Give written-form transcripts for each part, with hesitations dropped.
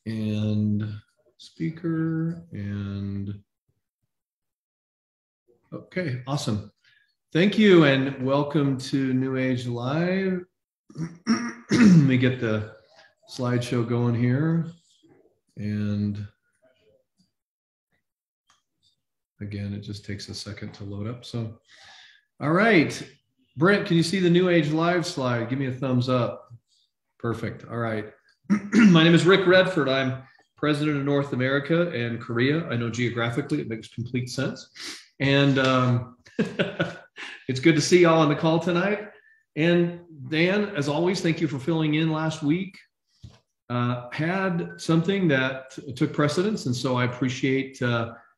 and speaker and okay, awesome. Thank you and welcome to NewAge Live. Let me get the slideshow going here. And again, it just takes a second to load up. So, all right. Brent, can you see the NewAge Live slide? Give me a thumbs up. Perfect. All right. My name is Rick Redford. I'm president of North America and Korea. I know geographically it makes complete sense. And it's good to see y'all on the call tonight. And Dan, as always, thank you for filling in last week. Had something that took precedence. And so I appreciate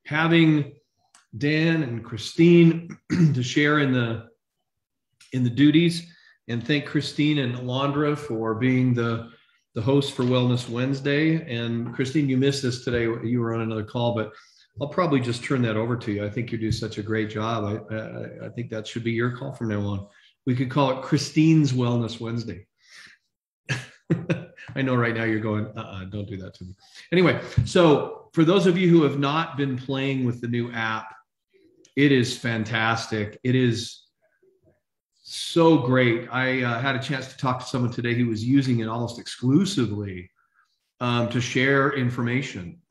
having Dan and Christine to share in the duties, and thank Christine and Alondra for being the host for Wellness Wednesday. And Christine, you missed this today. You were on another call, but I'll probably just turn that over to you. I think you do such a great job. I think that should be your call from now on. We could call it Christine's Wellness Wednesday. I know right now you're going, don't do that to me. Anyway, so for those of you who have not been playing with the new app, it is fantastic. It is so great. I had a chance to talk to someone today who was using it almost exclusively to share information,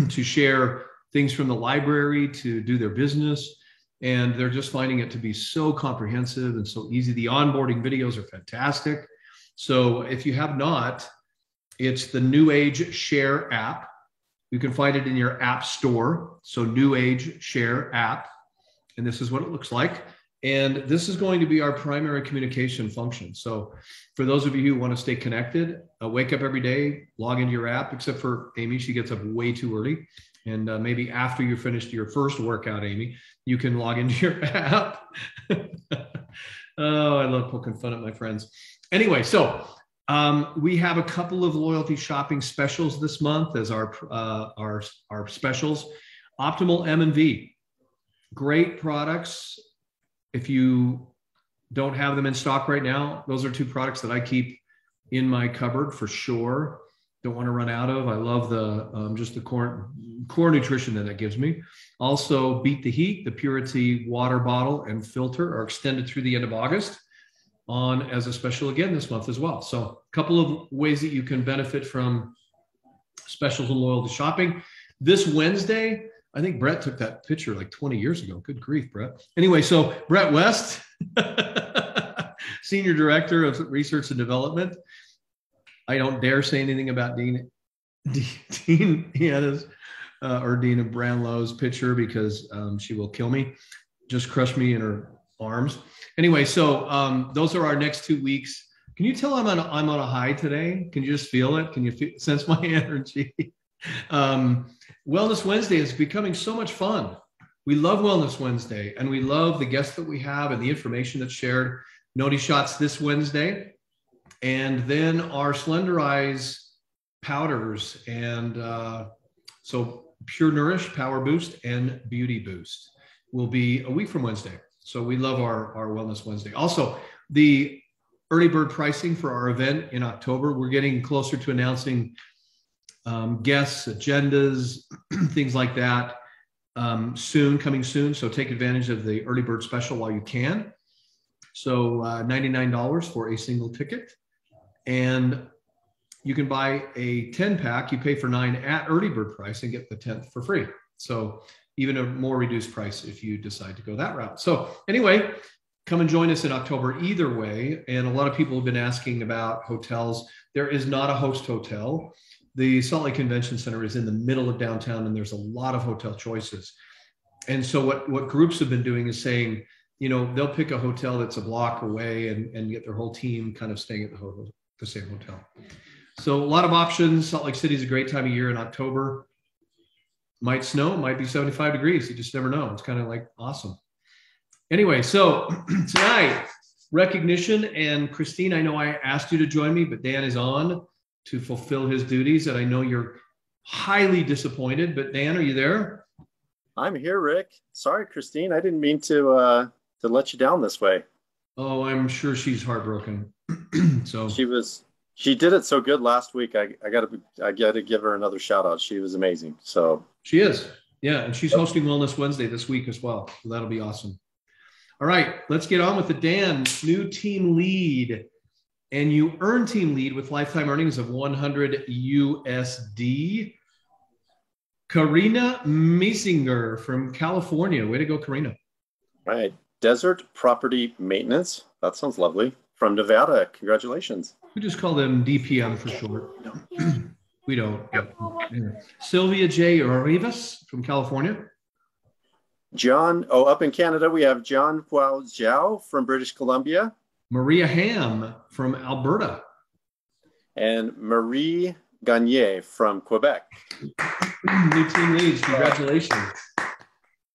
to share things from the library, to do their business. And they're just finding it to be so comprehensive and so easy. The onboarding videos are fantastic. So if you have not, it's the NewAge Share app. You can find it in your app store. So NewAge Share app. And this is what it looks like. And this is going to be our primary communication function. So for those of you who want to stay connected, wake up every day, log into your app, except for Amy, she gets up way too early. And maybe after you finished your first workout, Amy, you can log into your app. Oh, I love poking fun at my friends. Anyway, so we have a couple of loyalty shopping specials this month as our specials. Optimal M&V, great products. If you don't have them in stock right now, those are two products that I keep in my cupboard for sure. Don't want to run out of. I love the just the core nutrition that gives me. Also, Beat the Heat, the Purity water bottle and filter are extended through the end of August on as a special again this month as well. So a couple of ways that you can benefit from specials and loyalty shopping. This Wednesday, I think Brett took that picture like 20 years ago. Good grief, Brett. Anyway, so Brett West, Senior Director of Research and Development. I don't dare say anything about Dean Hannah's or Dean Branlow's picture because she will kill me, just crush me in her arms. Anyway, so those are our next 2 weeks. Can you tell I'm on a high today? Can you just feel it? Can you sense my energy? Wellness Wednesday is becoming so much fun. We love Wellness Wednesday, and we love the guests that we have and the information that's shared. Noti shots this Wednesday, and then our Slender Eyes powders, and so Pure Nourish, Power Boost, and Beauty Boost will be a week from Wednesday. So we love our Wellness Wednesday. Also, the early bird pricing for our event in October, we're getting closer to announcing guests, agendas, things like that coming soon. So take advantage of the early bird special while you can. So $99 for a single ticket. And you can buy a 10-pack. You pay for 9 at early bird price and get the 10th for free. So even a more reduced price if you decide to go that route. So anyway, come and join us in October either way. And a lot of people have been asking about hotels. There is not a host hotel. The Salt Lake Convention Center is in the middle of downtown, and there's a lot of hotel choices. And so what groups have been doing is saying, you know, they'll pick a hotel that's a block away and get their whole team kind of staying at the same hotel. So a lot of options. Salt Lake City is a great time of year in October. Might snow, might be 75 degrees. You just never know. It's kind of like awesome. Anyway, so tonight, recognition. And Christine, I know I asked you to join me, but Dan is on to fulfill his duties. And I know you're highly disappointed, but Dan, are you there? I'm here, Rick. Sorry, Christine. I didn't mean to let you down this way. Oh, I'm sure she's heartbroken. So she was She did it so good last week. I gotta give her another shout out. She was amazing. So She is. Yeah. And she's hosting Wellness Wednesday this week as well. So that'll be awesome. All right. Let's get on with it. Dan, new team lead. And you earn team lead with lifetime earnings of 100 USD. Karina Miesinger from California. Way to go, Karina. right. Desert Property Maintenance. That sounds lovely. From Nevada. Congratulations. We just call them DPM for short. We don't. But, yeah. Sylvia J. Rivas from California. Up in Canada, we have John Huao Zhao from British Columbia. Maria Ham from Alberta. And Marie Gagne from Quebec. New team leads. Congratulations.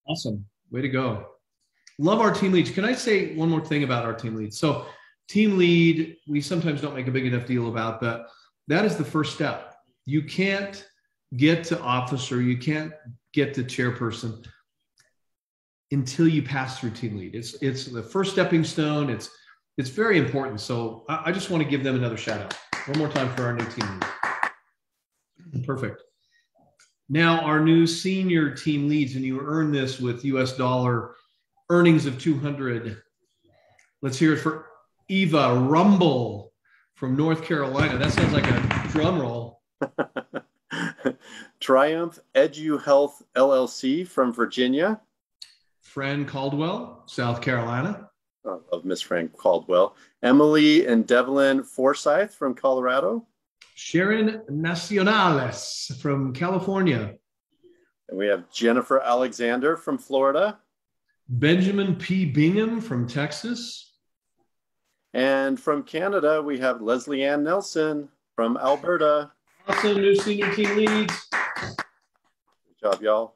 Awesome. Way to go. Love our team leads. Can I say one more thing about our team leads? So team lead, we sometimes don't make a big enough deal about, but that is the first step. You can't get to officer, you can't get to chairperson until you pass through team lead. It's the first stepping stone. It's very important. So I just want to give them another shout out. One more time for our new team lead. Perfect. Now our new senior team leads, and you earn this with US dollar earnings of 200. Let's hear it for Eva Rumble from North Carolina. That sounds like a drum roll. Triumph Edu Health LLC from Virginia. Fran Caldwell, South Carolina. Of Miss Fran Caldwell. Emily and Devlin Forsyth from Colorado. Sharon Nacionales from California. And we have Jennifer Alexander from Florida. Benjamin P. Bingham from Texas. And from Canada, we have Leslie Ann Nelson from Alberta. Awesome new senior team leads. Good job, y'all.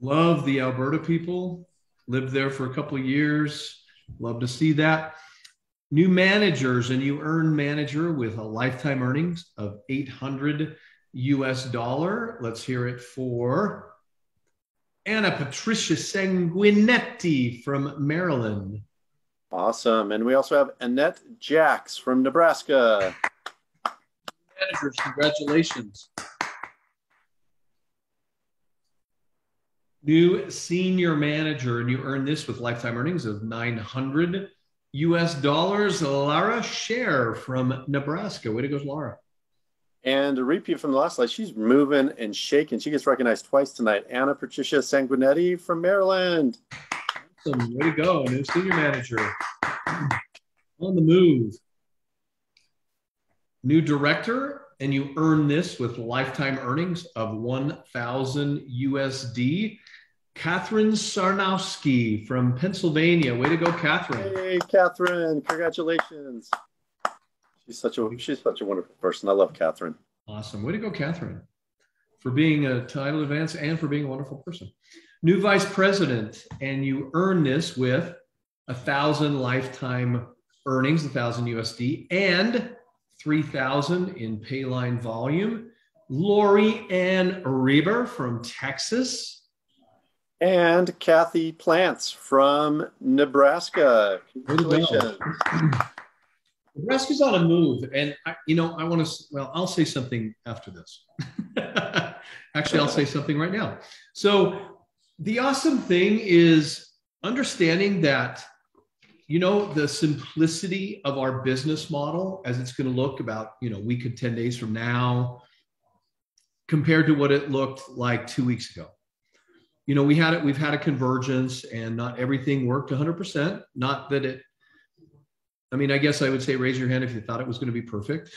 Love the Alberta people. Lived there for a couple of years. Love to see that. New managers, and you earn manager with a lifetime earnings of 800 US dollar. Let's hear it for Anna Patricia Sanguinetti from Maryland. Awesome. And we also have Annette Jacks from Nebraska. Managers, congratulations. New senior manager, and you earn this with lifetime earnings of 900 US dollars. Lara Scher from Nebraska. Way to go, Lara. And a repeat from the last slide, she's moving and shaking. She gets recognized twice tonight. Anna Patricia Sanguinetti from Maryland. Awesome. Way to go. New senior manager. On the move. New director, and you earn this with lifetime earnings of 1,000 USD. Catherine Sarnowski from Pennsylvania. Way to go, Catherine. Hey, Catherine. Congratulations. She's such a wonderful person. I love Catherine. Awesome. Way to go, Catherine, for being a title advance and for being a wonderful person. New vice president, and you earn this with 1,000 lifetime earnings, 1,000 USD, and 3,000 in Payline volume. Lori Ann Reber from Texas. And Kathy Plants from Nebraska. Congratulations. Nebraska's on a move. And, I want to, I'll say something after this. Actually, I'll say something right now. So the awesome thing is understanding that, the simplicity of our business model as it's going to look about, a week and 10 days from now, compared to what it looked like 2 weeks ago. We've had a convergence, and not everything worked 100%. Not that I guess I would say, raise your hand if you thought it was going to be perfect.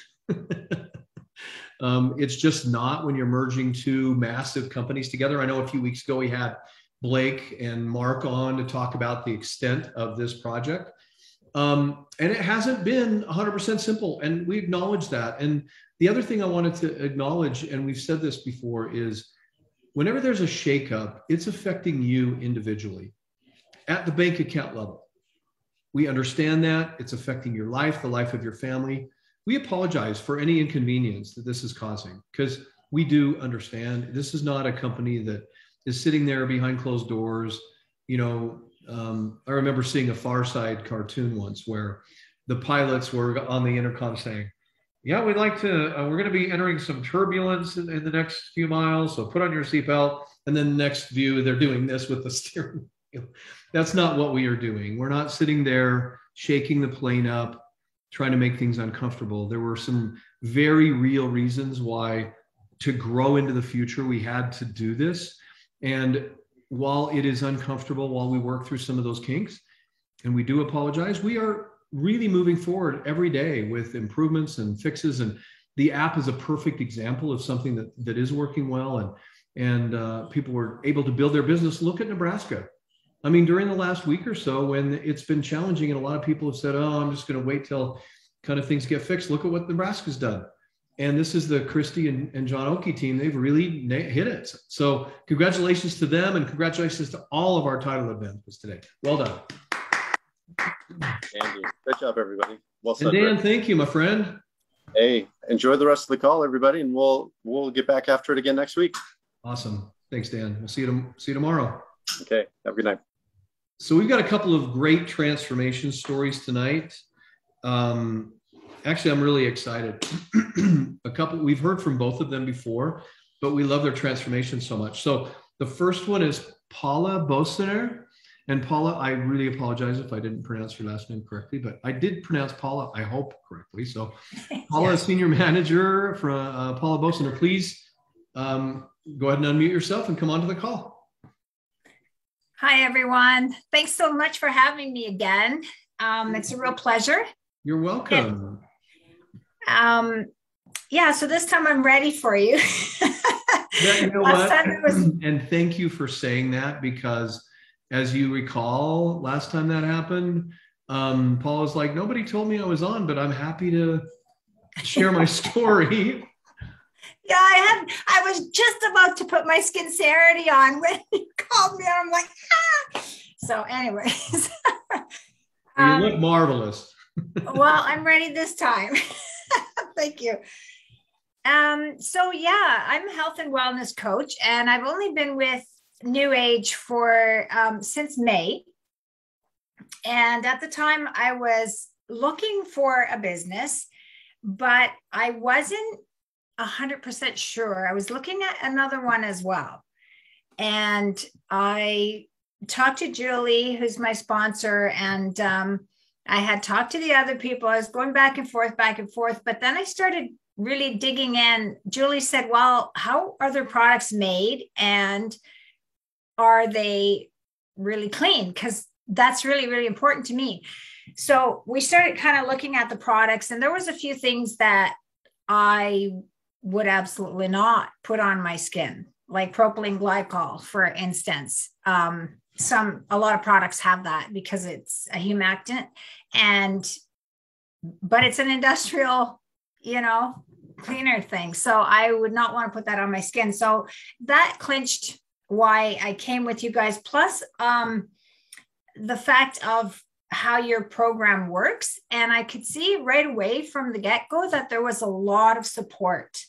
It's just not when you're merging two massive companies together. I know a few weeks ago we had Blake and Mark on to talk about the extent of this project. And it hasn't been 100% simple, and we acknowledge that. And the other thing I wanted to acknowledge, and we've said this before, is whenever there's a shakeup, it's affecting you individually at the bank account level. We understand that it's affecting your life, the life of your family. We apologize for any inconvenience that this is causing, because we do understand this is not a company that is sitting there behind closed doors. I remember seeing a Far Side cartoon once where the pilots were on the intercom saying, Yeah, we'd like to. We're going to be entering some turbulence in the next few miles, so put on your seatbelt. And then the next view, they're doing this with the steering wheel. That's not what we are doing. We're not sitting there shaking the plane up, trying to make things uncomfortable. There were some very real reasons why, to grow into the future, we had to do this. And while it is uncomfortable, while we work through some of those kinks, and we do apologize, we are really moving forward every day with improvements and fixes. And the app is a perfect example of something that is working well. And people were able to build their business. Look at Nebraska. I mean, during the last week or so, when it's been challenging and a lot of people have said, oh, I'm just going to wait till kind of things get fixed. Look at what Nebraska's done. And this is the Christy and John Oakey team. They've really hit it. So congratulations to them, and congratulations to all of our title advancements today. Well done. Andy, good job, everybody. Well said, and Dan, Rick. thank you, my friend. Hey, enjoy the rest of the call, everybody, and we'll get back after it again next week. Awesome. Thanks, Dan. We'll see you tomorrow. Okay. Have a good night. So we've got a couple of great transformation stories tonight. Actually, I'm really excited. We've heard from both of them before, but we love their transformation so much. So the first one is PAULA BOESENER. And Paula, I really apologize if I didn't pronounce your last name correctly, but I did pronounce Paula, I hope, correctly. So Paula, yeah. Senior Manager for PAULA BOESENER, please go ahead and unmute yourself and come onto the call. Hi, everyone. Thanks so much for having me again. It's a real pleasure. You're welcome. Yeah, so this time I'm ready for you. Yeah, you know what? And thank you for saying that, because as you recall, last time that happened, Paul was like, nobody told me I was on, but I'm happy to share my story. Yeah, I was just about to put my Skincerity on when you called me. I'm like, ah. So anyways. You look marvelous. Well, I'm ready this time. Thank you. So yeah, I'm a health and wellness coach, and I've only been with NewAge for since May. And at the time I was looking for a business, but I wasn't 100% sure. I was looking at another one as well. And I talked to Julie, who's my sponsor, and I had talked to the other people. I was going back and forth, but then I started really digging in. Julie said, well, how are their products made? And are they really clean? Because that's really, really important to me. So we started kind of looking at the products, and there was a few things that I would absolutely not put on my skin, like propylene glycol, for instance. A lot of products have that because it's a humectant, but it's an industrial, cleaner thing. So I would not want to put that on my skin. So that clinched why I came with you guys. Plus the fact of how your program works. And I could see right away from the get-go that there was a lot of support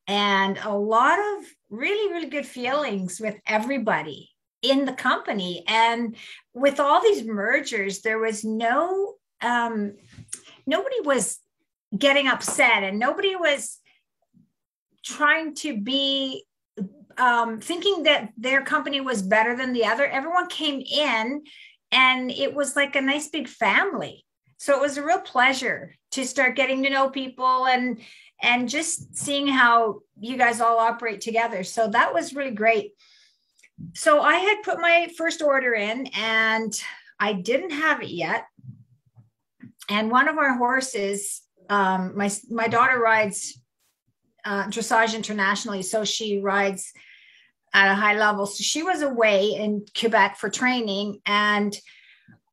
and a lot of really, really good feelings with everybody in the company. And with all these mergers, there was nobody was getting upset, and nobody was trying to be thinking that their company was better than the other. Everyone came in, and it was like a nice big family. So it was a real pleasure to start getting to know people and just seeing how you guys all operate together. So that was really great. So I had put my first order in, and I didn't have it yet. And one of our horses, my daughter rides dressage internationally, so she rides at a high level. So she was away in Quebec for training, and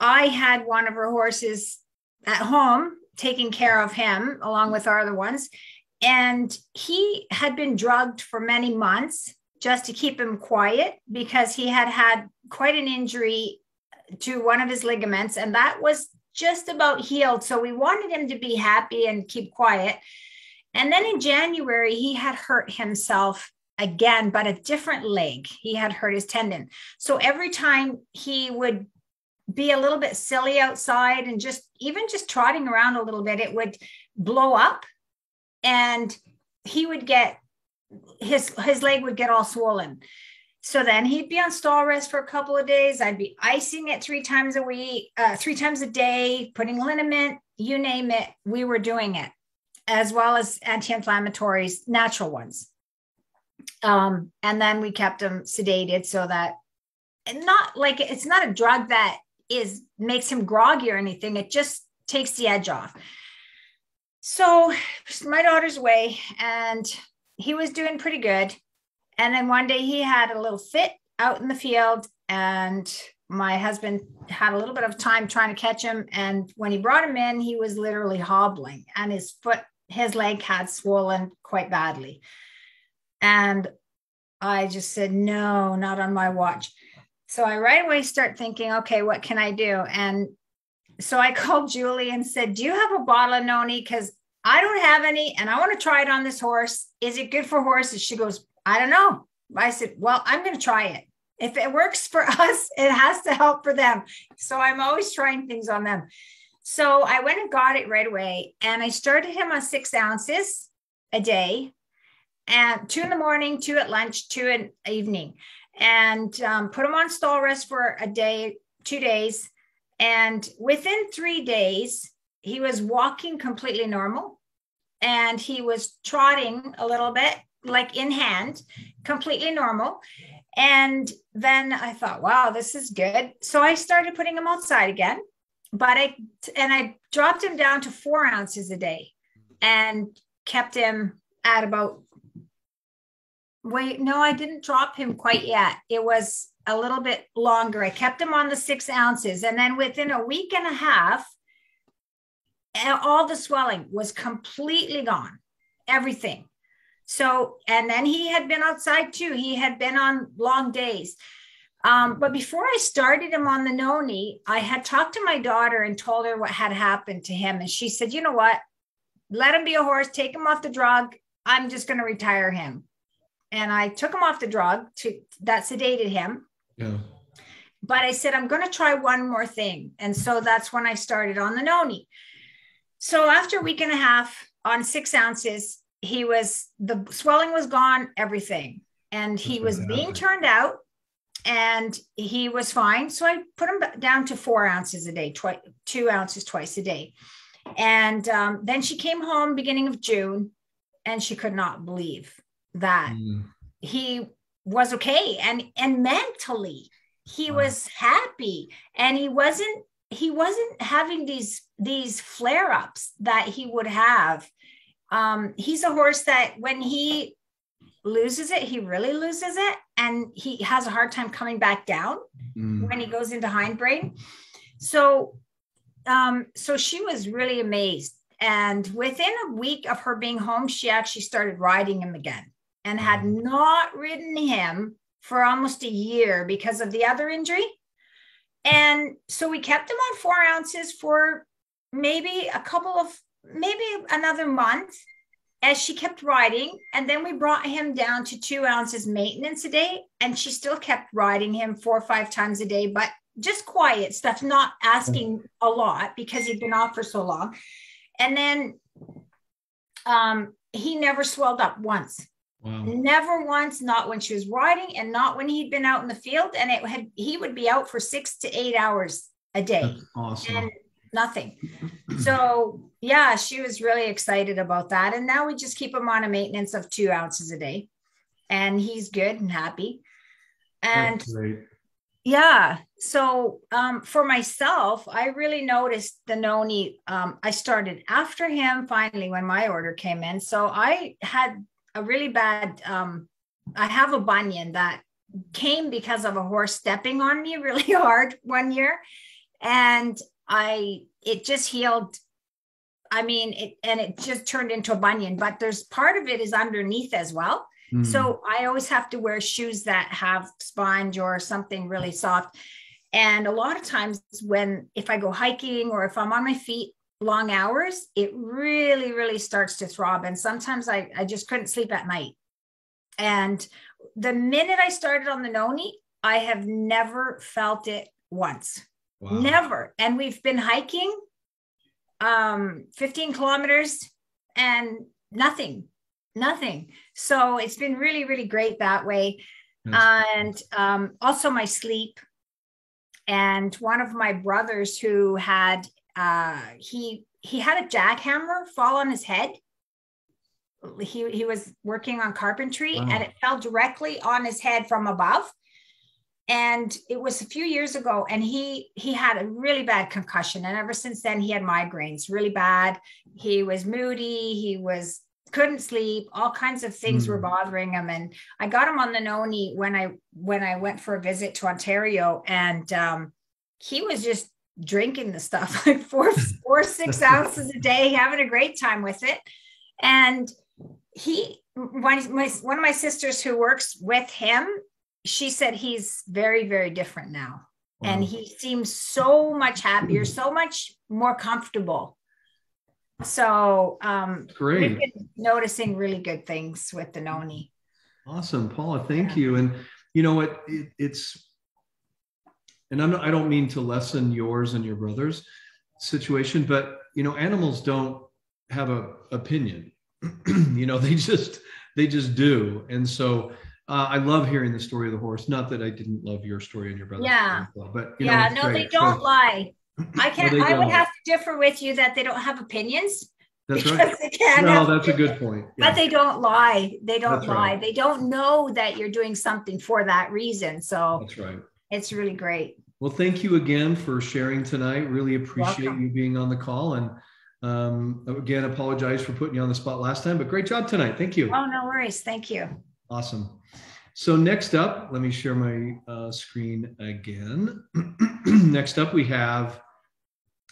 I had one of her horses at home taking care of him along with our other ones. And he had been drugged for many months just to keep him quiet, because he had quite an injury to one of his ligaments, and that was just about healed. So we wanted him to be happy and keep quiet. And then in January, he had hurt himself again, but a different leg. He had hurt his tendon. So every time he would be a little bit silly outside and just trotting around a little bit, it would blow up. and he would get his leg would get all swollen. So then he'd be on stall rest for a couple of days. I'd be icing it 3 times a week, 3 times a day, putting liniment, you name it. We were doing it, as well as anti-inflammatories, natural ones. And then we kept him sedated so that, and not like, it's not a drug that makes him groggy or anything. It just takes the edge off. So my daughter's away and he was doing pretty good. And then one day he had a little fit out in the field, and my husband had a little bit of time trying to catch him. And when he brought him in, he was literally hobbling, and his leg had swollen quite badly. And I just said, no, not on my watch. So I right away start thinking, okay, what can I do? And so I called Julie and said, do you have a bottle of noni? Because I don't have any, and I want to try it on this horse. Is it good for horses? She goes, I don't know. I said, well, I'm going to try it. If it works for us, it has to help for them. So I'm always trying things on them. So I went and got it right away. And I started him on 6 ounces a day, and 2 in the morning, 2 at lunch, 2 in the evening, and put him on stall rest for a day, 2 days. And within 3 days, he was walking completely normal, and he was trotting a little bit, like in hand, completely normal. And then I thought, wow, this is good. So I started putting him outside again, but I dropped him down to 4 ounces a day and kept him at about, wait, no, I didn't drop him quite yet. It was a little bit longer. I kept him on the 6 ounces. And then within a week and a half, all the swelling was completely gone, everything. So, and then he had been outside too. He had been on long days. But before I started him on the noni, I had talked to my daughter and told her what had happened to him. And she said, you know what? Let him be a horse, take him off the drug. I'm just going to retire him. And I took him off the drug that sedated him. Yeah. But I said, I'm going to try one more thing. And so that's when I started on the noni. So after a week and a half on 6 ounces, the swelling was gone, everything. And he was being turned out and he was fine. So I put him down to 4 ounces a day, 2 ounces twice a day. And then she came home beginning of June, and she could not believe that he was okay. And mentally he was happy, and he wasn't having these flare-ups that he would have. He's a horse that when he loses it, he really loses it. And he has a hard time coming back down when he goes into hindbrain. So she was really amazed. And within a week of her being home, she actually started riding him again, and had not ridden him for almost a year because of the other injury. And so we kept him on 4 ounces for maybe another month as she kept riding. And then we brought him down to 2 ounces maintenance a day. And she still kept riding him 4 or 5 times a day, but just quiet stuff, not asking a lot because he'd been off for so long. And then he never swelled up once. Wow. Never once, not when she was riding and not when he'd been out in the field. And he would be out for 6 to 8 hours a day. That's awesome. And nothing. So yeah, she was really excited about that. And now we just keep him on a maintenance of 2 ounces a day, and he's good and happy. And that's great. Yeah. So for myself, I really noticed the noni. I started after him finally when my order came in. So I had a really bad, I have a bunion that came because of a horse stepping on me really hard one year. And it just healed. I mean, it just turned into a bunion, but there's part of it is underneath as well. So I always have to wear shoes that have sponge or something really soft. And a lot of times if I go hiking or if I'm on my feet long hours, it really, really starts to throb. And sometimes I just couldn't sleep at night. And the minute I started on the noni, I have never felt it once. Wow. Never. And we've been hiking 15 kilometers, and nothing. So it's been really, really great that way. That's And also my sleep. And one of my brothers who had, he had a jackhammer fall on his head. He was working on carpentry, Wow. and it fell directly on his head from above. And it was a few years ago, and he had a really bad concussion. And ever since then, he had migraines really bad. He was moody. Couldn't sleep. All kinds of things were bothering him. And I got him on the noni when I went for a visit to Ontario, and he was just drinking the stuff like 4 or 6 ounces a day, having a great time with it. And one of my sisters who works with him, she said he's very, very different now. Wow. And he seems so much happier, so much more comfortable. So great. We've been noticing really good things with the noni. Awesome, Paula. Thank you. And you know what? And I don't mean to lessen yours and your brother's situation, but you know, animals don't have an opinion. You know, they just do. And so I love hearing the story of the horse. Not that I didn't love your story and your brother's story as well, but you know, no, they don't lie. I would have to differ with you that they don't have opinions. That's right. No, that's a good point. Yeah. But they don't lie. They don't that's lie. Right. They don't know that you're doing something for that reason. So that's right. It's really great. Well, thank you again for sharing tonight. Really appreciate you being on the call. And again, apologize for putting you on the spot last time, but great job tonight. Thank you. Oh, no worries. Thank you. Awesome. So next up, let me share my screen again. Next up, we have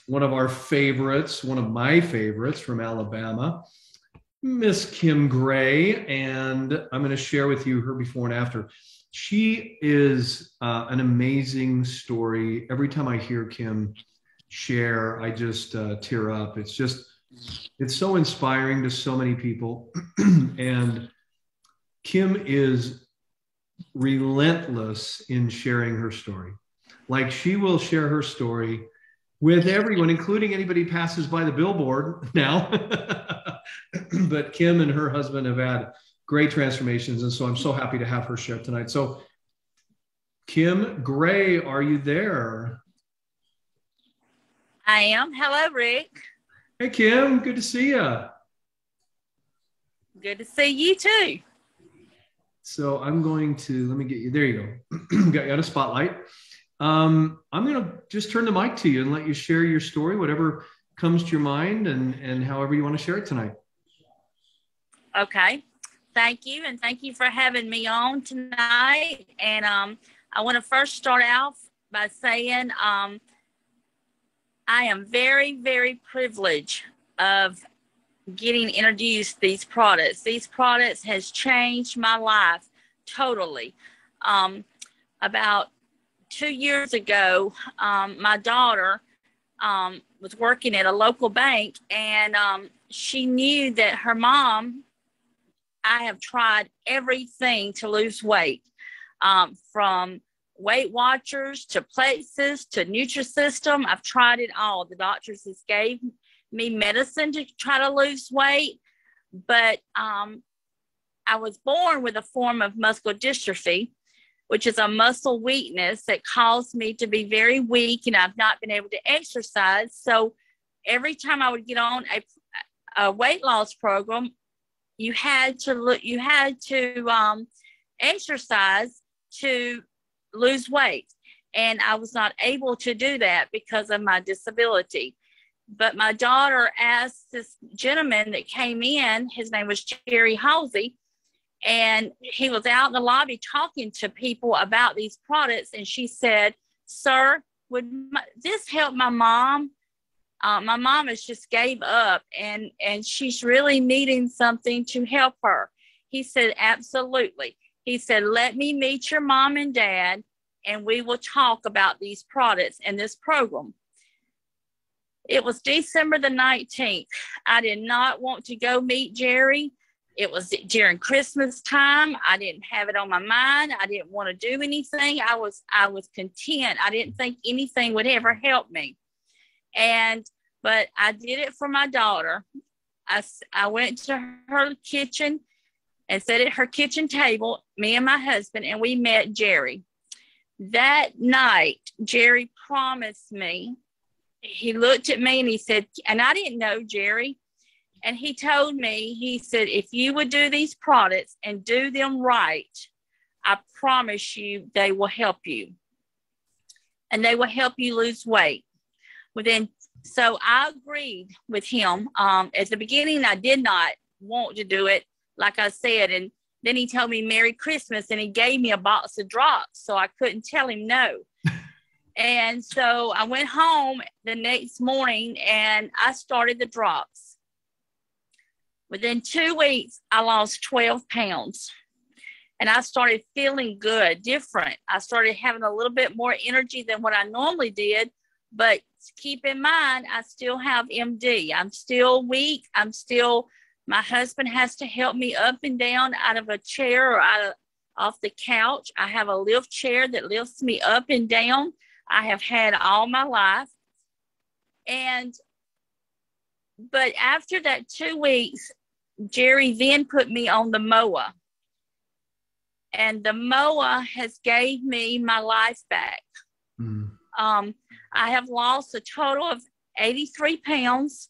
one of our favorites, one of my favorites from Alabama, Miss Kim Gray. And I'm going to share with you her before and after. She is an amazing story. Every time I hear Kim share, I just tear up. It's so inspiring to so many people. And Kim is relentless in sharing her story. Like, she will share her story with everyone, including anybody who passes by the billboard now. But Kim and her husband have had great transformations. And so I'm so happy to have her share tonight. So Kim Gray, are you there? I am. Hello, Rick. Hey, Kim. Good to see you. Good to see you too. So I'm going to, let me get you, there you go. Got you on a spotlight. I'm going to just turn the mic to you and let you share your story, whatever comes to your mind and however you want to share it tonight. Okay. Thank you. And thank you for having me on tonight. And I want to first start off by saying I am very, very privileged of getting introduced these products. These products has changed my life totally. About 2 years ago, my daughter was working at a local bank, and she knew that her mom, I have tried everything to lose weight, from Weight Watchers to Places to Nutrisystem. I've tried it all. The doctors has gave me medicine to try to lose weight, but I was born with a form of muscular dystrophy, which is a muscle weakness that caused me to be very weak, and I've not been able to exercise. So every time I would get on a weight loss program, you had to exercise to lose weight. And I was not able to do that because of my disability. But my daughter asked this gentleman that came in, his name was Jerry Halsey, and he was out in the lobby talking to people about these products. And she said, "Sir, would this help my mom? My mom has just gave up and she's really needing something to help her." He said, "Absolutely." He said, "Let me meet your mom and dad and we will talk about these products and this program." It was December the 19th. I did not want to go meet Jerry. It was during Christmas time. I didn't have it on my mind. I didn't want to do anything. I was content. I didn't think anything would ever help me. But I did it for my daughter. I went to her kitchen and sat at her kitchen table, me and my husband, and we met Jerry. That night, Jerry promised me, he looked at me and he said, and I didn't know Jerry, and he told me, he said, if you would do these products and do them right, I promise you they will help you. And they will help you lose weight. So I agreed with him. At the beginning, I did not want to do it, like I said. And then he told me Merry Christmas, and he gave me a box of drops, so I couldn't tell him no. And so I went home the next morning and I started the drops. Within 2 weeks, I lost 12 pounds. And I started feeling good, different. I started having a little bit more energy than what I normally did. But keep in mind, I still have MD. I'm still weak. My husband has to help me up and down out of a chair or off the couch. I have a lift chair that lifts me up and down. I have had all my life. But after that 2 weeks, Jerry then put me on the MOA. And the MOA has gave me my life back. Mm. I have lost a total of 83 pounds.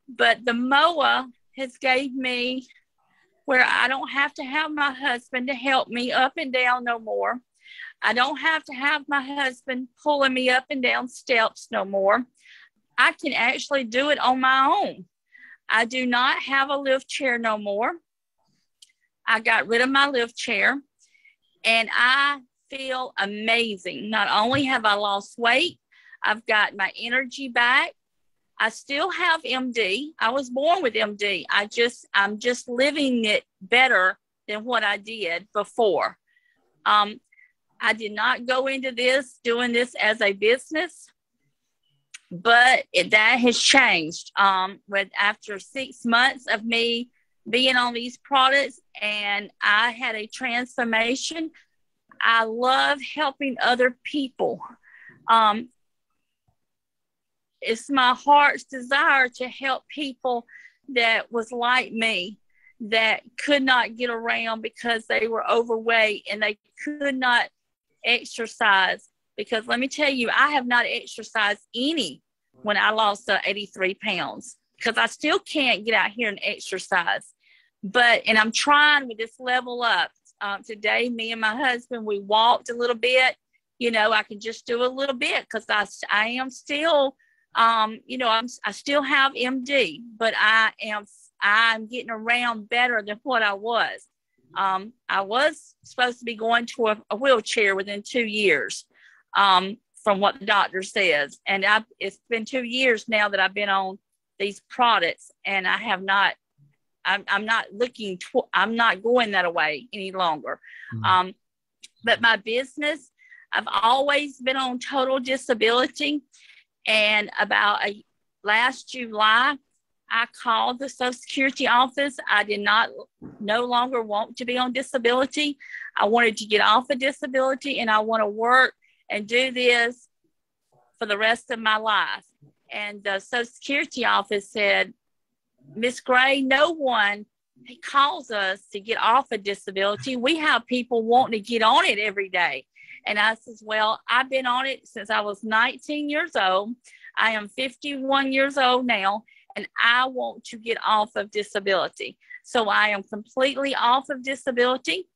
But the MOA has gave me where I don't have to have my husband to help me up and down no more. I don't have to have my husband pulling me up and down steps no more. I can actually do it on my own. I do not have a lift chair no more. I got rid of my lift chair and I feel amazing. Not only have I lost weight, I've got my energy back. I still have MD. I was born with MD. I'm just living it better than what I did before. I did not go into doing this as a business, but that has changed. After 6 months of me being on these products, and I had a transformation. I love helping other people. It's my heart's desire to help people that was like me, that could not get around because they were overweight and they could not exercise. Because let me tell you, I have not exercised any when I lost 83 pounds because I still can't get out here and exercise. And I'm trying with this level up. Today, me and my husband, we walked a little bit. I can just do a little bit because I am still, I still have MD, but I'm getting around better than what I was. I was supposed to be going to a wheelchair within 2 years, from what the doctor says. And it's been 2 years now that I've been on these products, and I have not. I'm not I'm not going that way any longer. Mm-hmm. But my business, I've always been on total disability. And last July, I called the Social Security office. I did no longer want to be on disability. I wanted to get off of disability, and I want to work and do this for the rest of my life. And the Social Security office said, Miss Gray, no one calls us to get off of disability. We have people wanting to get on it every day. And I says, well, I've been on it since I was 19 years old. I am 51 years old now, and I want to get off of disability. So I am completely off of disability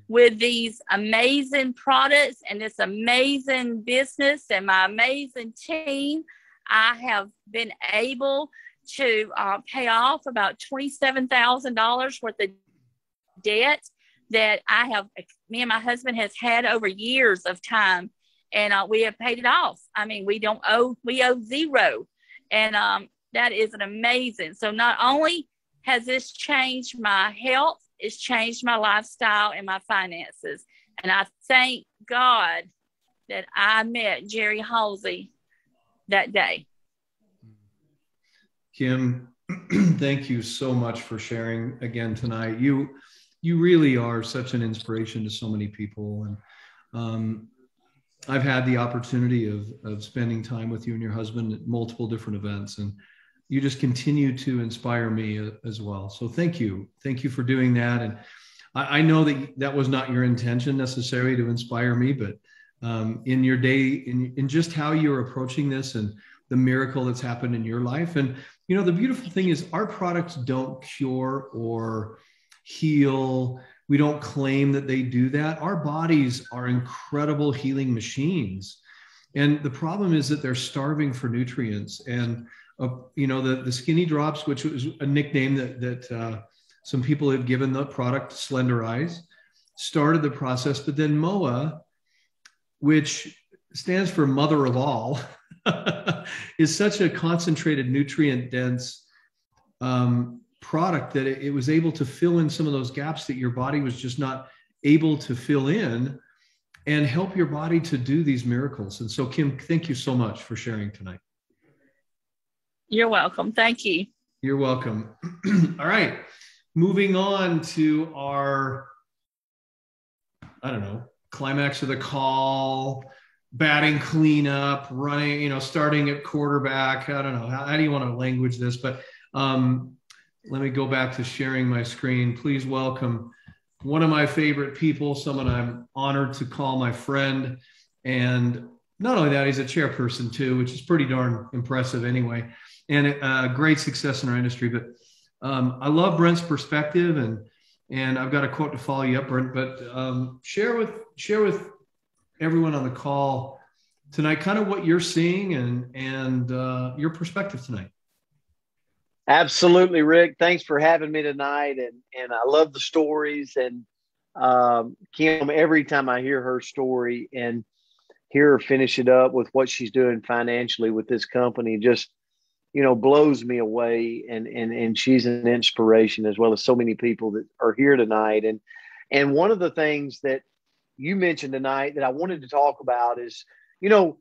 with these amazing products and this amazing business and my amazing team. I have been able to pay off about $27,000 worth of debt that me and my husband has had over years of time, and we have paid it off. I mean, we owe zero, and that is an amazing. So not only has this changed my health, it's changed my lifestyle and my finances, and I thank God that I met Jerry Halsey that day. Kim, thank you so much for sharing again tonight. You really are such an inspiration to so many people. And I've had the opportunity of spending time with you and your husband at multiple different events. And you just continue to inspire me as well. So thank you. Thank you for doing that. And I know that that was not your intention necessarily to inspire me, but in your day, in just how you're approaching this and the miracle that's happened in your life. And, you know, the beautiful thing is our products don't cure or heal. We don't claim that they do that. Our bodies are incredible healing machines. And the problem is that they're starving for nutrients. And, you know, the skinny drops, which was a nickname that some people have given the product, Slenderize, started the process. But then MOA, which stands for mother of all, is such a concentrated, nutrient-dense product that it was able to fill in some of those gaps that your body was just not able to fill in and help your body to do these miracles. And so, Kim, thank you so much for sharing tonight. You're welcome. Thank you. You're welcome. All right. Moving on to our, I don't know, climax of the call, batting cleanup, running, you know, starting at quarterback. I don't know. How do you want to language this? But let me go back to sharing my screen. Please welcome one of my favorite people, someone I'm honored to call my friend. And not only that, he's a chairperson too, which is pretty darn impressive anyway, and a great success in our industry. But I love Brent's perspective, and I've got a quote to follow you up, Brent, but share with everyone on the call tonight kind of what you're seeing and your perspective tonight. Absolutely, Rick. Thanks for having me tonight. And I love the stories. And Kim, every time I hear her story and hear her finish it up with what she's doing financially with this company, just, you know, blows me away. And she's an inspiration, as well as so many people that are here tonight. And one of the things that you mentioned tonight that I wanted to talk about is, you know,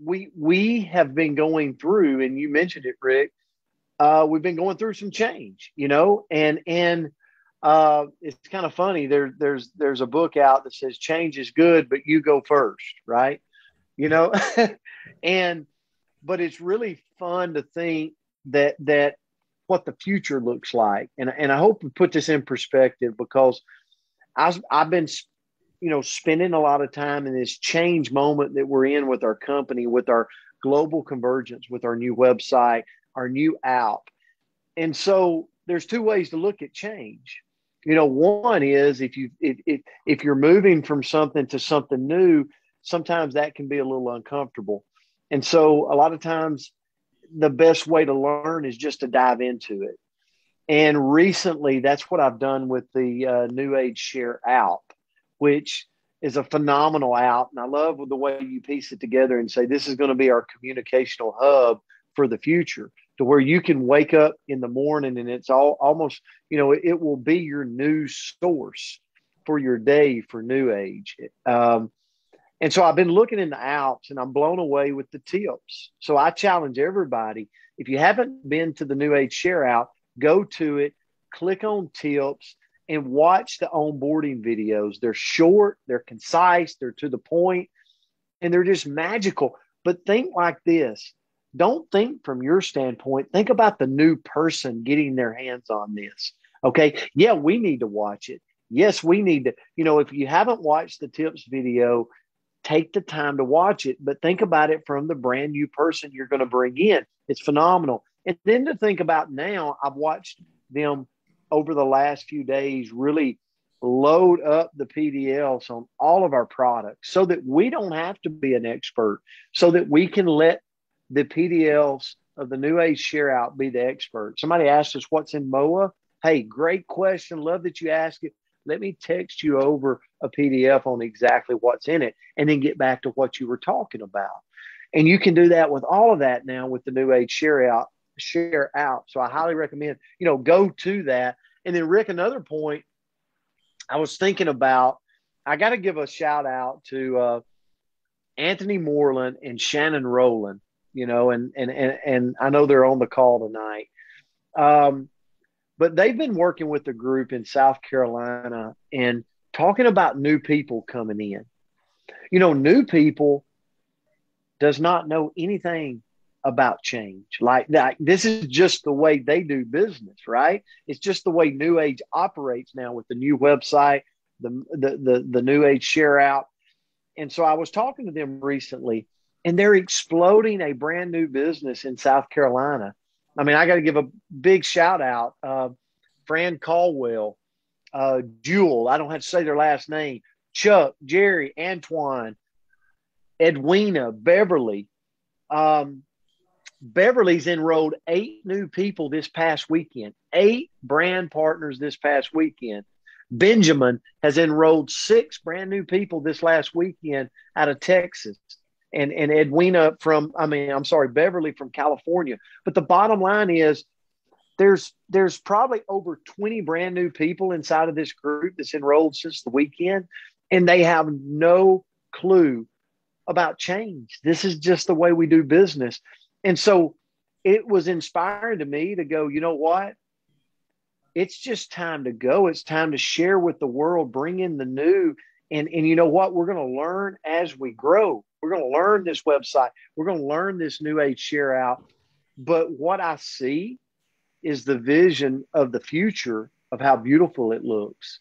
we have been going through, and you mentioned it, Rick, we've been going through some change, you know, and it's kind of funny. There's a book out that says change is good, but you go first, right? You know, but it's really fun to think that what the future looks like. And I hope we put this in perspective, because I've been, you know, spending a lot of time in this change moment that we're in with our company, with our global convergence, with our new website, our new app. And so there's two ways to look at change. You know, one is if you're moving from something to something new, sometimes that can be a little uncomfortable. And so a lot of times the best way to learn is just to dive into it. And recently, that's what I've done with the NewAge Share app, which is a phenomenal app. And I love the way you piece it together and say, this is going to be our communicational hub for the future, to where you can wake up in the morning and it's almost, you know, it will be your news source for your day for NewAge. And so I've been looking in the apps and I'm blown away with the tips. So I challenge everybody, if you haven't been to the NewAge Share app, go to it, click on tips, and watch the onboarding videos. They're short, they're concise, they're to the point, and they're just magical. But think like this. Don't think from your standpoint. Think about the new person getting their hands on this. Okay. Yeah, we need to watch it. Yes, we need to, you know, if you haven't watched the tips video, take the time to watch it, but think about it from the brand new person you're going to bring in. It's phenomenal. And then to think about now, I've watched them over the last few days really load up the PDFs on all of our products so that we don't have to be an expert, so that we can let the PDFs of the NewAge Share out be the expert. Somebody asked us what's in MOA. Hey, great question. Love that you asked it. Let me text you over a PDF on exactly what's in it, and then get back to what you were talking about. And you can do that with all of that now with the NewAge Share out. So I highly recommend, you know, go to that. And then Rick, another point I was thinking about, I got to give a shout out to Anthony Moreland and Shannon Rowland, you know, and I know they're on the call tonight. But they've been working with a group in South Carolina and talking about new people coming in. You know, new people does not know anything about change. Like that, this is just the way they do business, right? It's just the way NewAge operates now with the new website, the NewAge share out. And so I was talking to them recently, and they're exploding a brand new business in South Carolina. I mean, I got to give a big shout out, Fran Caldwell, Jewel, I don't have to say their last name, Chuck, Jerry, Antoine, Edwina, Beverly. Beverly's enrolled 8 new people this past weekend, 8 brand partners this past weekend. Benjamin has enrolled 6 brand new people this last weekend out of Texas. And Edwina Beverly from California. But the bottom line is there's probably over 20 brand new people inside of this group that's enrolled since the weekend, and they have no clue about change. This is just the way we do business. And so it was inspiring to me to go, you know what? It's just time to go. It's time to share with the world, bring in the new. And you know what? We're going to learn as we grow. We're going to learn this website. We're going to learn this NewAge share out. But what I see is the vision of the future of how beautiful it looks.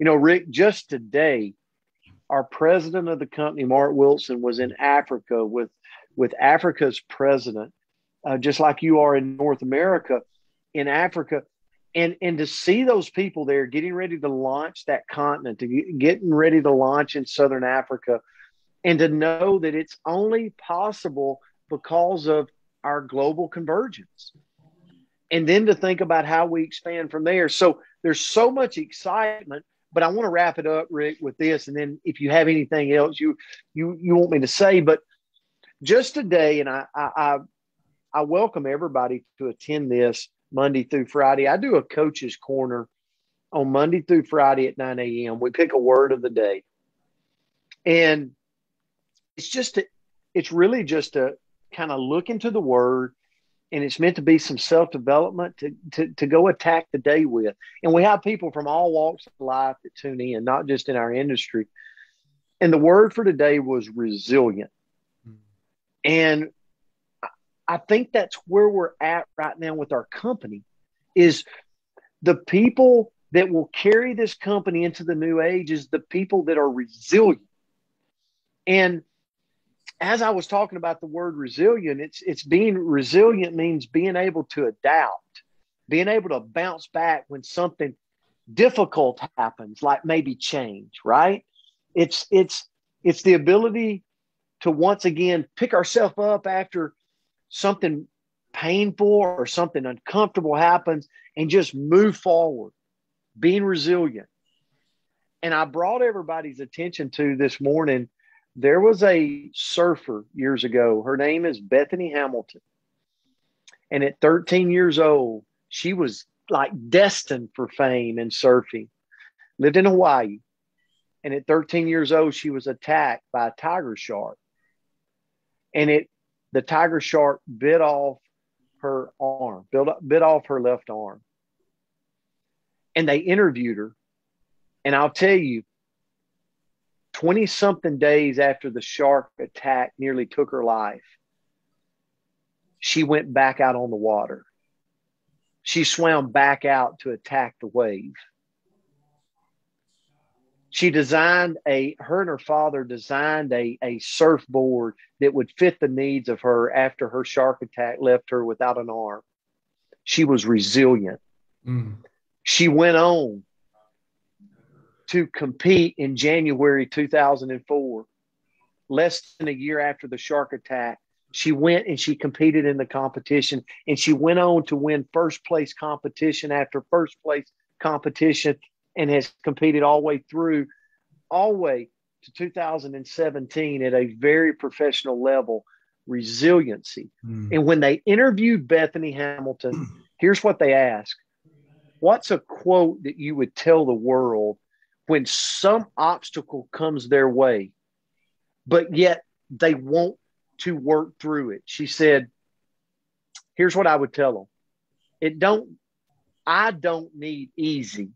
You know, Rick, just today, our president of the company, Mark Wilson, was in Africa with Africa's president, just like you are in North America, in Africa. And to see those people there getting ready to launch that continent, getting ready to launch in Southern Africa, and to know that it's only possible because of our global convergence. And then to think about how we expand from there. So there's so much excitement, but I want to wrap it up, Rick, with this. And then if you have anything else you want me to say, but just today, and I welcome everybody to attend this Monday through Friday. I do a coach's corner on Monday through Friday at 9 a.m. We pick a word of the day. And it's really just to kind of look into the word, and it's meant to be some self-development to go attack the day with. And we have people from all walks of life that tune in, not just in our industry. And the word for today was resilient. And I think that's where we're at right now with our company, is the people that will carry this company into the new age is the people that are resilient. And as I was talking about the word resilient, it's being resilient means being able to adapt, being able to bounce back when something difficult happens, like maybe change, right? It's the ability to once again pick ourselves up after something painful or something uncomfortable happens and just move forward, being resilient. And I brought everybody's attention to this morning, there was a surfer years ago. Her name is Bethany Hamilton. And at 13 years old, she was like destined for fame in surfing, lived in Hawaii. And at 13 years old, she was attacked by a tiger shark. And the tiger shark bit off her arm, bit off her left arm. And they interviewed her. And I'll tell you, 20-something days after the shark attack nearly took her life, she went back out on the water. She swam back out to attack the wave. She her and her father designed a surfboard that would fit the needs of her after her shark attack left her without an arm. She was resilient. She went on to compete in January 2004, less than a year after the shark attack. She went and she competed in the competition, and she went on to win first place competition after first place competition, and has competed all the way to 2017 at a very professional level. Resiliency. And when they interviewed Bethany Hamilton, here's what they asked. What's a quote that you would tell the world when some obstacle comes their way, but yet they want to work through it? She said, here's what I would tell them. I don't need easy.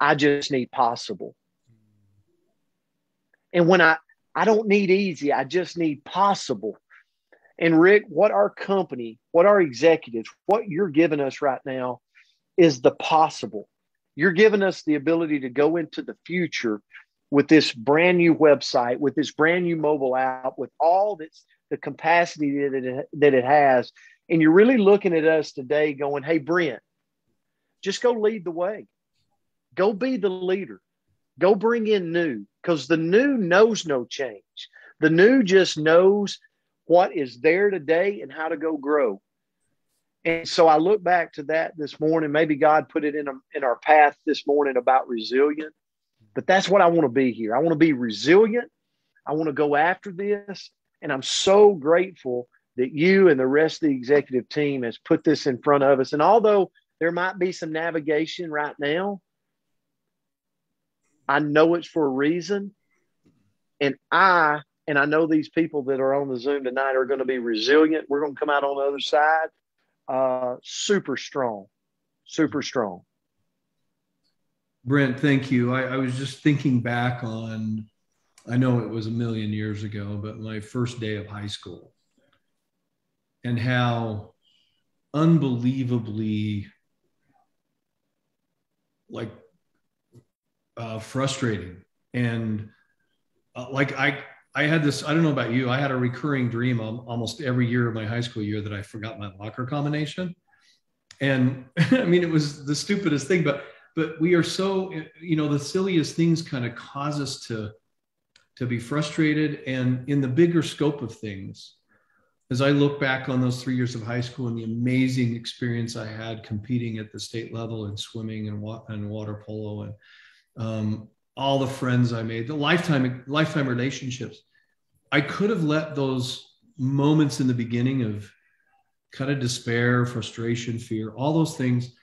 I just need possible. And when I don't need easy, I just need possible. And Rick, what our company, what our executives, what you're giving us right now is the possible. You're giving us the ability to go into the future with this brand new website, with this brand new mobile app, with all that's the capacity that it has. And you're really looking at us today going, hey, Brent, just go lead the way. Go be the leader. Go bring in new, because the new knows no change. The new just knows what is there today and how to go grow. And so I look back to that this morning. Maybe God put it in our path this morning about resilient, but that's what I want to be here. I want to be resilient. I want to go after this. And I'm so grateful that you and the rest of the executive team has put this in front of us. And although there might be some navigation right now, I know it's for a reason. And I know these people that are on the Zoom tonight are going to be resilient. We're going to come out on the other side super strong, super strong. Brent, thank you. I was just thinking back on, I know it was a million years ago, but my first day of high school, and how unbelievably frustrating. And I had this, I don't know about you, I had a recurring dream almost every year of my high school year that I forgot my locker combination. And I mean, it was the stupidest thing, but we are so, the silliest things kind of cause us to be frustrated. And in the bigger scope of things, as I look back on those 3 years of high school and the amazing experience I had competing at the state level in swimming and water polo, and all the friends I made, the lifetime relationships, I could have let those moments in the beginning of kind of despair, frustration, fear, all those things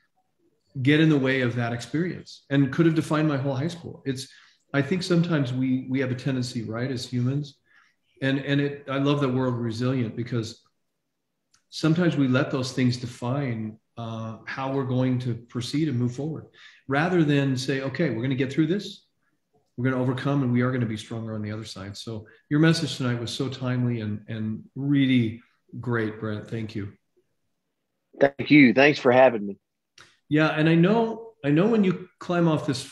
get in the way of that experience, and could have defined my whole high school. I think sometimes we have a tendency, right, as humans, and I love that word resilient, because sometimes we let those things define how we're going to proceed and move forward, rather than say, okay, we're going to get through this, we're going to overcome, and we are going to be stronger on the other side. So your message tonight was so timely and really great, Brent. Thank you. Thank you. Thanks for having me. Yeah, and I know when you climb off this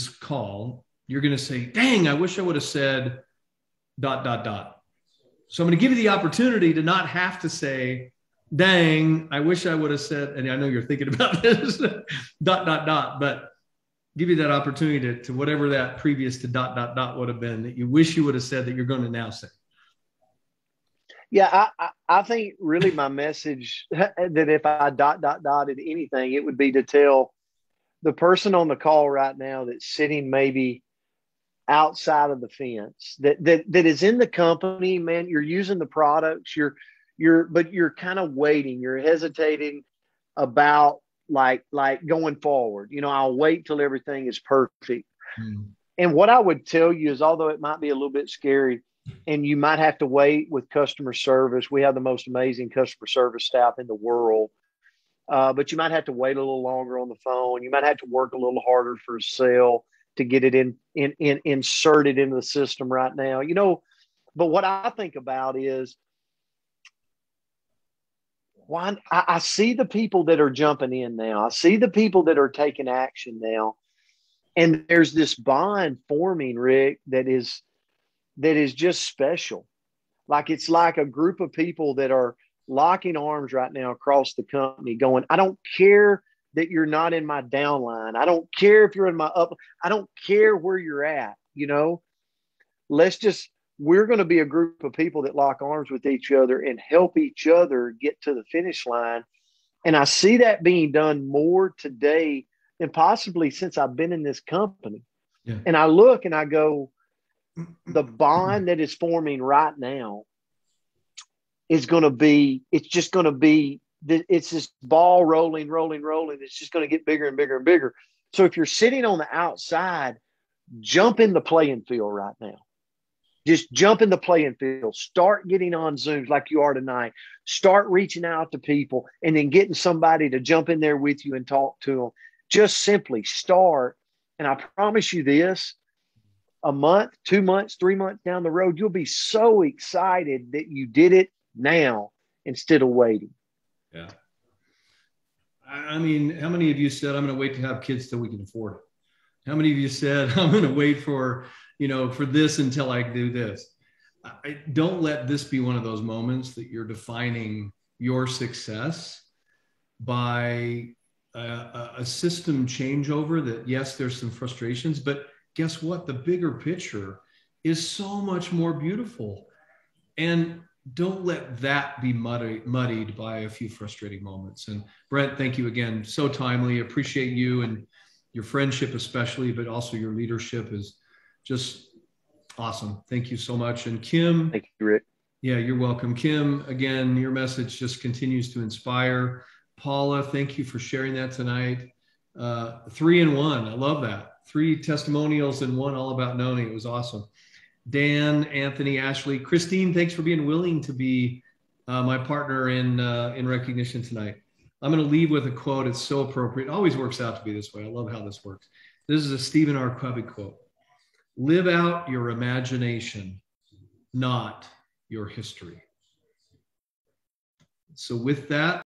call, you're going to say, dang, I wish I would have said ... So I'm going to give you the opportunity to not have to say, dang, I wish I would have said, and I know you're thinking about this, ... but give you that opportunity to whatever that previous to ... would have been that you wish you would have said that you're going to now say. Yeah, I think really my message that if I ... anything, it would be to tell the person on the call right now that's sitting maybe outside of the fence, that is in the company, man, you're using the products, but you're kind of waiting, you're hesitating about like going forward. I'll wait till everything is perfect. And what I would tell you is, although it might be a little bit scary, and you might have to wait with customer service, we have the most amazing customer service staff in the world, but you might have to wait a little longer on the phone. You might have to work a little harder for a sale to get it inserted into the system right now. But what I think about is, why I see the people that are jumping in now. I see the people that are taking action now. And there's this bond forming, Rick, that is just special. It's like a group of people that are locking arms right now across the company going, I don't care that you're not in my downline. I don't care if you're in my up. I don't care where you're at. We're going to be a group of people that lock arms with each other and help each other get to the finish line. And I see that being done more today than possibly since I've been in this company. Yeah. And I look and I go, the bond that is forming right now is going to be, it's this ball rolling. It's just going to get bigger and bigger and bigger. So if you're sitting on the outside, jump in the playing field right now. Just jump in the playing field. Start getting on Zooms like you are tonight. Start reaching out to people and then getting somebody to jump in there with you and talk to them. Just simply start. And I promise you this, a month, 2 months, 3 months down the road, you'll be so excited that you did it now instead of waiting. Yeah. I mean, how many of you said, I'm going to wait to have kids till we can afford it? How many of you said, I'm going to wait for, for this until I do this? Don't let this be one of those moments that you're defining your success by a system changeover that, yes, there's some frustrations, but guess what? The bigger picture is so much more beautiful. And don't let that be muddied by a few frustrating moments. And Brent, thank you again. So timely. Appreciate you and your friendship especially, but also your leadership is just awesome. Thank you so much. And Kim. Thank you, Rick. Yeah, you're welcome. Kim, again, your message just continues to inspire. Paula, thank you for sharing that tonight. 3 in 1. I love that. 3 testimonials in 1, all about Noni. It was awesome. Dan, Anthony, Ashley, Christine, thanks for being willing to be my partner in recognition tonight. I'm going to leave with a quote. It's so appropriate. It always works out to be this way. I love how this works. This is a Stephen R. Covey quote. Live out your imagination, not your history. So with that,